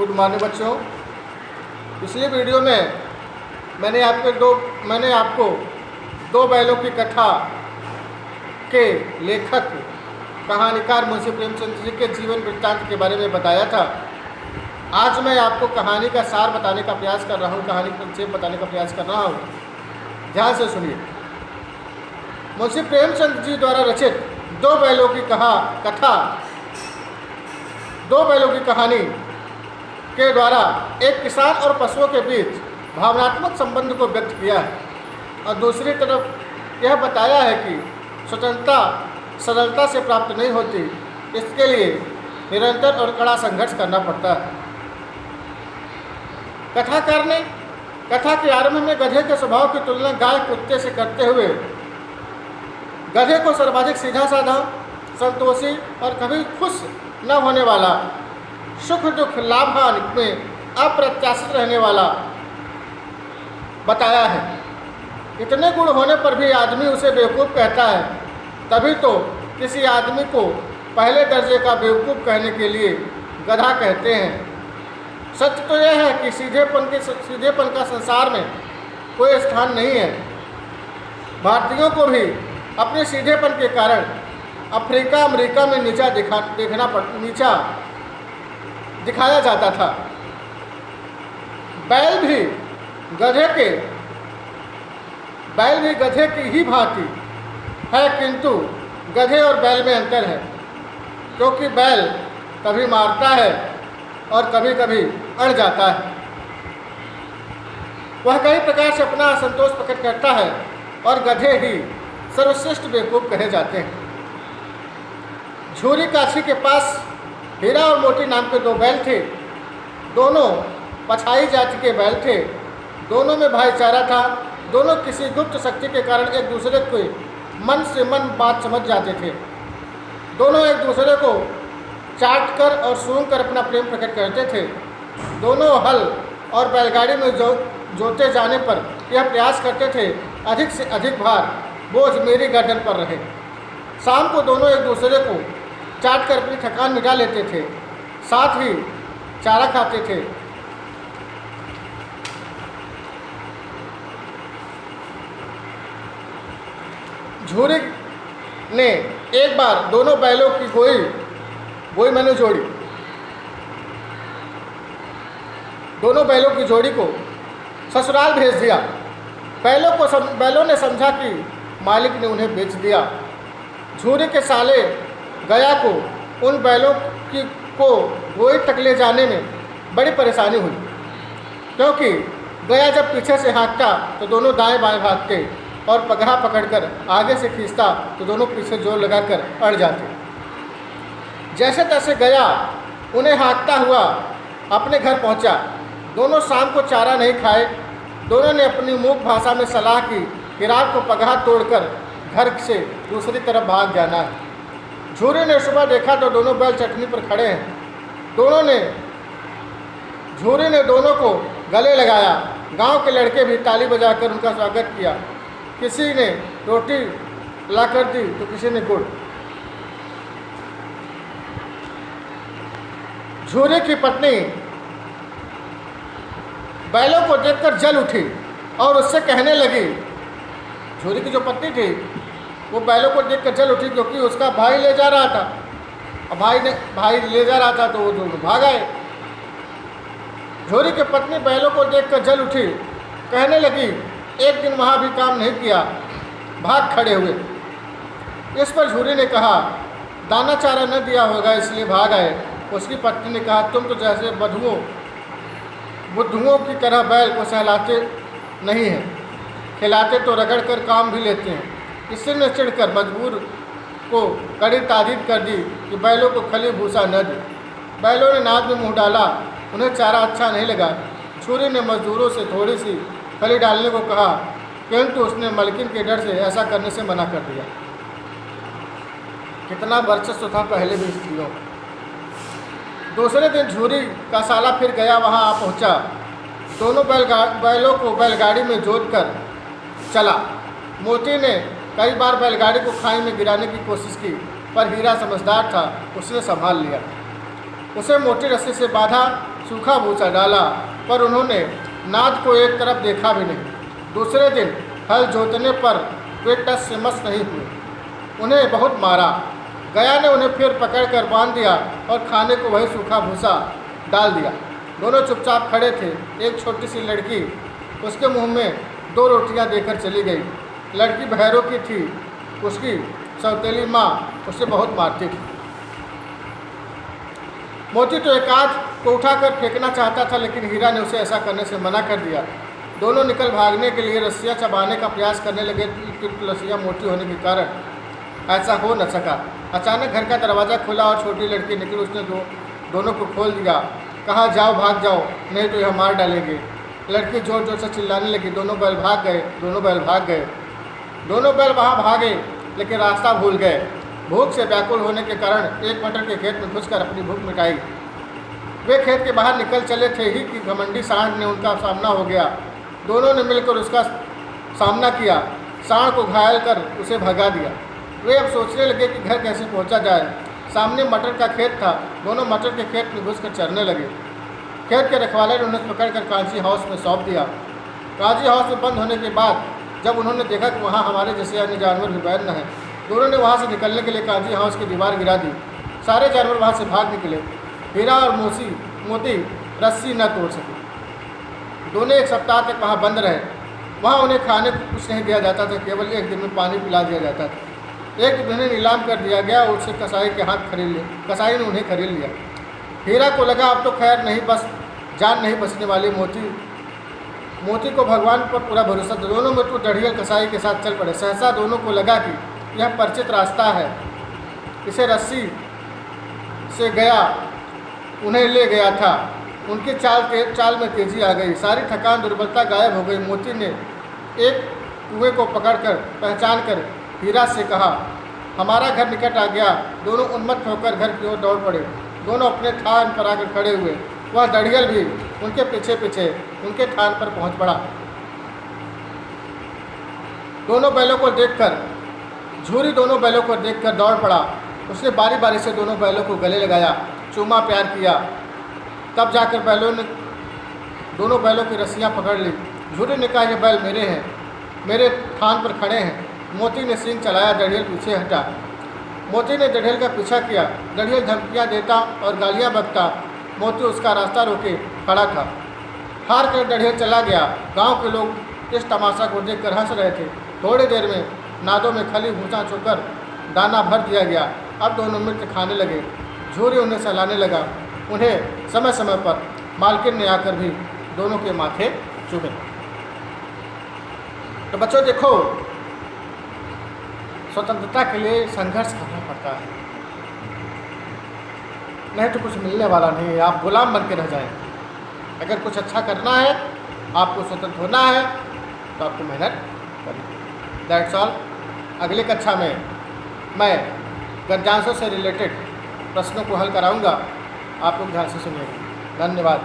Good morning बच्चों। पिछली video में मैंने आपको दो बैलों की कथा के लेखक कहानीकार मुंशी प्रेमचंद जी के जीवन वृत्तांत के बारे में बताया था। आज मैं आपको कहानी का सार बताने का प्रयास कर रहा हूँ, कहानी का संक्षेप बताने का प्रयास कर रहा हूँ। ध्यान से सुनिए। मुंशी प्रेमचंद जी द्वारा रचित दो बैलों की कहानी के द्वारा एक किसान और पशुओं के बीच भावनात्मक संबंध को व्यक्त किया है और दूसरी तरफ यह बताया है कि स्वतंत्रता सरलता से प्राप्त नहीं होती, इसके लिए निरंतर और कड़ा संघर्ष करना पड़ता है। कथाकार ने कथा के आरंभ में गधे के स्वभाव की तुलना गाय कुत्ते से करते हुए गधे को सर्वाधिक सीधा साधा, संतोषी और कभी खुश न होने वाला, सुख दुख लाभ हानि में अप्रत्याशित रहने वाला बताया है। इतने गुण होने पर भी आदमी उसे बेवकूफ़ कहता है, तभी तो किसी आदमी को पहले दर्जे का बेवकूफ़ कहने के लिए गधा कहते हैं। सत्य तो यह है कि सीधेपन का संसार में कोई स्थान नहीं है। भारतीयों को भी अपने सीधेपन के कारण अमेरिका में नीचा दिखाया जाता था। बैल भी गधे की ही भांति है, किंतु गधे और बैल में अंतर है, क्योंकि बैल कभी मारता है और कभी कभी अड़ जाता है। वह कई प्रकार से अपना असंतोष प्रकट करता है और गधे ही सर्वश्रेष्ठ बेवकूफ़ कहे जाते हैं। झूरी काछी के पास हीरा और मोती नाम के दो बैल थे। दोनों पछाई जाति के बैल थे। दोनों में भाईचारा था। दोनों किसी गुप्त शक्ति के कारण एक दूसरे को मन से मन बात समझ जाते थे। दोनों एक दूसरे को चाट कर और सूंघ कर अपना प्रेम प्रकट करते थे। दोनों हल और बैलगाड़ी में जोते जाने पर यह प्रयास करते थे, अधिक से अधिक भार बोझ मेरी गर्दन पर रहे। शाम को दोनों एक दूसरे को चाट कर अपनी थकान मिटा लेते थे, साथ ही चारा खाते थे। झूरी ने एक बार दोनों बैलों की दोनों बैलों की जोड़ी को ससुराल भेज दिया। बैलों ने समझा कि मालिक ने उन्हें बेच दिया। झूरी के साले गया को उन बैलों को गोई तक ले जाने में बड़ी परेशानी हुई, क्योंकि गया जब पीछे से हाँकता तो दोनों दाएं बाएं भागते और पगहा पकड़कर आगे से खींचता तो दोनों पीछे जोर लगाकर अड़ जाते। जैसे तैसे गया उन्हें हाँकता हुआ अपने घर पहुंचा। दोनों शाम को चारा नहीं खाए। दोनों ने अपनी मूक भाषा में सलाह की कि रात को पगहा तोड़कर घर से दूसरी तरफ भाग जाना है। झूरी ने सुबह देखा तो दोनों बैल चटनी पर खड़े हैं। झूरी ने दोनों को गले लगाया। गांव के लड़के भी ताली बजाकर उनका स्वागत किया। किसी ने रोटी लाकर दी तो किसी ने गुड़। झूरी की पत्नी बैलों को देखकर जल उठी और उससे कहने लगी। झूरी की जो पत्नी थी वो बैलों को देखकर जल उठी, क्योंकि उसका भाई ले जा रहा था। और भाई ले जा रहा था तो वो दोनों भाग आए। झूरी की पत्नी बैलों को देखकर जल उठी, कहने लगी, एक दिन वहाँ भी काम नहीं किया, भाग खड़े हुए। इस पर झूरी ने कहा, दाना चारा न दिया होगा इसलिए भाग आए। उसकी पत्नी ने कहा, तुम तो जैसे बुद्धुओं की तरह बैल को सहलाते नहीं हैं, खिलाते तो रगड़ कर काम भी लेते हैं। इससे ने चिढ़कर मजबूर को कड़ी तारीफ कर दी कि बैलों को खली भूसा न दे। बैलों ने नाद में मुँह डाला, उन्हें चारा अच्छा नहीं लगा। झूरी ने मजदूरों से थोड़ी सी खली डालने को कहा, किंतु उसने मलकिन के डर से ऐसा करने से मना कर दिया। कितना वर्चस्व था पहले भी स्त्रियों। दूसरे दिन झूरी का साला फिर गया वहाँ आ पहुँचा। दोनों बैलों को बैलगाड़ी में जोत कर चला। मोती ने कई बार बैलगाड़ी को खाई में गिराने की कोशिश की, पर हीरा समझदार था, उसने संभाल लिया। उसे मोटी रस्सी से बांधा, सूखा भूसा डाला, पर उन्होंने नाद को एक तरफ देखा भी नहीं। दूसरे दिन हल जोतने पर वे टस से मस नहीं हुए। उन्हें बहुत मारा। गया ने उन्हें फिर पकड़कर बांध दिया और खाने को वही सूखा भूसा डाल दिया। दोनों चुपचाप खड़े थे। एक छोटी सी लड़की उसके मुंह में 2 रोटियां देकर चली गई। लड़की भैरों की थी। उसकी सौतेली माँ उसे बहुत मारती थी। मोती तो एक आध को उठाकर फेंकना चाहता था, लेकिन हीरा ने उसे ऐसा करने से मना कर दिया। दोनों निकल भागने के लिए रस्सियाँ चबाने का प्रयास करने लगे, लेकिन रस्सियाँ मोटी होने के कारण ऐसा हो न सका। अचानक घर का दरवाज़ा खुला और छोटी लड़की निकली। उसने दोनों को खोल दिया। कहा, जाओ, भाग जाओ, नहीं तो यह मार डालेंगे। लड़की जोर जोर से चिल्लाने लगी। दोनों बैल भाग गए। दोनों बैल वहाँ भागे, लेकिन रास्ता भूल गए। भूख से व्याकुल होने के कारण एक मटर के खेत में घुसकर अपनी भूख मिटाई। वे खेत के बाहर निकल चले थे ही कि घमंडी सांड ने उनका सामना हो गया। दोनों ने मिलकर उसका सामना किया। सांड को घायल कर उसे भगा दिया। वे अब सोचने लगे कि घर कैसे पहुंचा जाए। सामने मटर का खेत था। दोनों मटर के खेत में घुसकर चरने लगे। खेत के रखवाले ने उन्हें पकड़कर कांची हाउस में सौंप दिया। कांची हाउस में बंद होने के बाद जब उन्होंने देखा कि वहाँ हमारे जैसे अन्य जानवर भी बैद न हैं, दोनों ने वहाँ से निकलने के लिए कांची हाउस की दीवार गिरा दी। सारे जानवर वहाँ से भाग निकले। हीरा और मोती रस्सी न तोड़ सके। दोनों 1 सप्ताह तक वहाँ बंद रहे। वहाँ उन्हें खाने को कुछ नहीं दिया जाता था, केवल एक दिन में पानी पिला दिया जाता था। एक दिन उन्हें नीलाम कर दिया गया और उससे कसाई के हाथ खरीद लिया। कसाई ने उन्हें खरीद लिया। हीरा को लगा अब तो खैर नहीं, बस जान नहीं बचने वाली। मोती को भगवान पर पूरा भरोसा। दोनों में तो डढ़ियल कसाई के साथ चल पड़े। सहसा दोनों को लगा कि यह परिचित रास्ता है, इसे रस्सी से गया उन्हें ले गया था। उनकी चाल में तेजी आ गई। सारी थकान दुर्बलता गायब हो गई। मोती ने एक कुएं को पकड़कर पहचान कर हीरा से कहा, हमारा घर निकट आ गया। दोनों उन्मत्त होकर घर की ओर दौड़ पड़े। दोनों अपने थान पर आकर खड़े हुए। वह डढ़ियल भी उनके पीछे पीछे उनके थान पर पहुंच पड़ा। दोनों बैलों को देखकर झूरी दोनों बैलों को देखकर दौड़ पड़ा। उसने बारी बारी से दोनों बैलों को गले लगाया, चूमा, प्यार किया। तब जाकर दोनों बैलों की रस्सियाँ पकड़ ली। झूरी ने कहा, ये बैल मेरे हैं, मेरे थान पर खड़े हैं। मोती ने सींग चलाया। डढ़ियल पीछे हटा। मोती ने डढ़ियल का पीछा किया। डढ़ियल धमकियाँ देता और गालियाँ बकता। मोती उसका रास्ता रोके खड़ा था। हार कर डढ़ियल चला गया। गांव के लोग इस तमाशा को देखकर हंस रहे थे। थोड़ी देर में नादों में खली भूसा चोकर दाना भर दिया गया। अब दोनों मित्र खाने लगे। झूरी उन्हें सहलाने लगा। उन्हें समय समय पर मालकिन ने आकर भी दोनों के माथे चूमे। तो बच्चों देखो, स्वतंत्रता के लिए संघर्ष करना पड़ता है, नहीं तो कुछ मिलने वाला नहीं है। आप गुलाम बन के रह जाएं। अगर कुछ अच्छा करना है, आपको स्वतंत्र होना है, तो आपको मेहनत करनी। That's all. अगली कक्षा में मैं गद्यांशों से रिलेटेड प्रश्नों को हल कराऊंगा। आप लोग ध्यान से सुनिएगा। धन्यवाद।